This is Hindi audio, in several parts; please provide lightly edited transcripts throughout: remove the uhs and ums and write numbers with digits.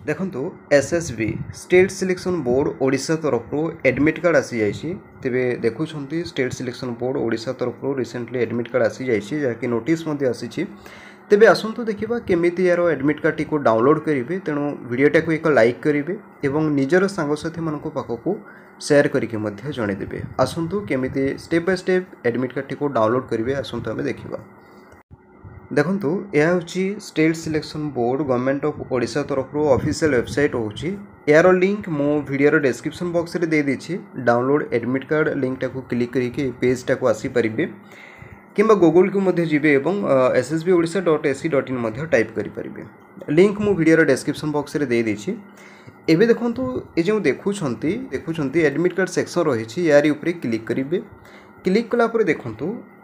देखो SSB state selection board Odisha तरफ एडमिट कार्ड आसी जाइए तेरे देखुं स्टेट सिलेक्शन बोर्ड ओडिशा तरफ रिसेंटली एडमिट कार्ड आसी जाइए जहाँकि नोटिस आसी तेबे आसतु देखा केमिति यार एडमिट कार्ड टी डाउनलोड करेंगे तेणु वीडियोटा को एक लाइक करेंगे और निजर सांगसाथी मान पाखक शेयर करके जनईदेवे आसतु केमिति step by step admit card T download करेंगे आसतु आम देखा देखु यह हूँ state selection board government of Odisha तरफ ऑफिशियल वेबसाइट होची यार लिंक मो वीडियो डिस्क्रिप्शन बॉक्स रे दे देछि डाउनलोड एडमिट कार्ड लिंक टाको क्लिक करके पेज टाको आसी परिबे किंबा गूगल को मध्य जिबे एवं ssbodisha.ac.in मध्य टाइप करि परिबे लिंक मो वीडियो डिस्क्रिप्शन बॉक्स रे दे देछि एबे देखंतु ए जो देखुछंती एडमिट कार्ड सेक्शन रही यारी ऊपर क्लिक करेंगे क्लिक कलापर देखु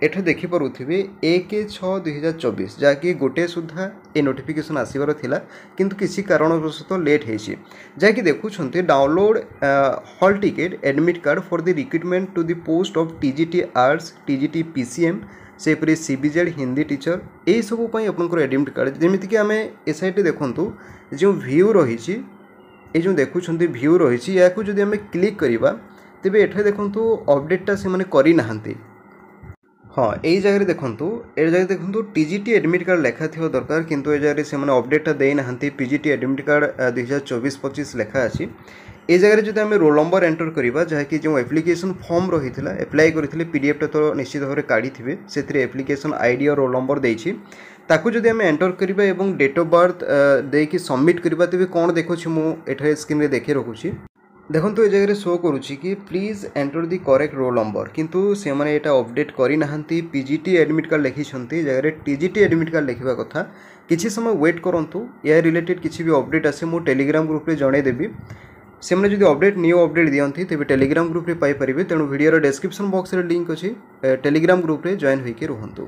एठे देखिपे 1/6/2024 जहाँकि गोटे सुधा ए नोटिफिकेशन आसबार थिला किंतु किसी कारणवशत लेट होइछि जहाँकि देखुछंती download hall ticket admit card for the recruitment to the post of TGT arts TGT PCM सेपरी सीबीजेड हिंदी टीचर यही सब आपंकर एडमिट कार्ड जमीक आम ए साइड देखु जो व्यू रही ये जो देखुं व्यू रही या जदि आम क्लिक करवा तेबे एठे देखंतु अपडेटटा से माने करी नाहंती हाँ यही जगह देखो टीजीटी एडमिट कार्ड लेखा थी दरकार किंतु ए जगह से माने अपडेटटा दे नाहंती पीजीटी एडमिट कार्ड 2024-25 लेखा अछि ए जगह जदि आम रोल नंबर एंटर करवा जहाँकि जो एप्लिकेशन फॉर्म रही है एप्लाई करते पीडीएफ तो निश्चित भाव में काढ़ी से एप्लिकेशन आईडी और रोल नंबर देछि ताकू जदि आम एंटर करवा एवं डेट ऑफ बर्थ देकी सबमिट करवा तेबे कौन देखुछि मु एठे स्क्रीन रे देखि रखुछि देखो ये जगह शो करुच्ची कि please enter the correct roll number किंतु से माने एटा अपडेट करी नाहंती पीजीटी एडमिट कार्ड लिखिछंती जगह टीजीटी एडमिट कार्ड लिखिबा कथा किछि समय वेट करंतु या रिलेटेड किछि भी अपडेट आसे मु टेलीग्राम ग्रुप रे जणे देबी से माने जदि अपडेट न्यू अपडेट दियंती तेबे टेलीग्राम ग्रुप रे पाई परिबे तेणु वीडियो रो डिस्क्रिप्शन बॉक्स रे लिंक अछि टेलीग्राम ग्रुप रे जॉइन होइके रहंतु।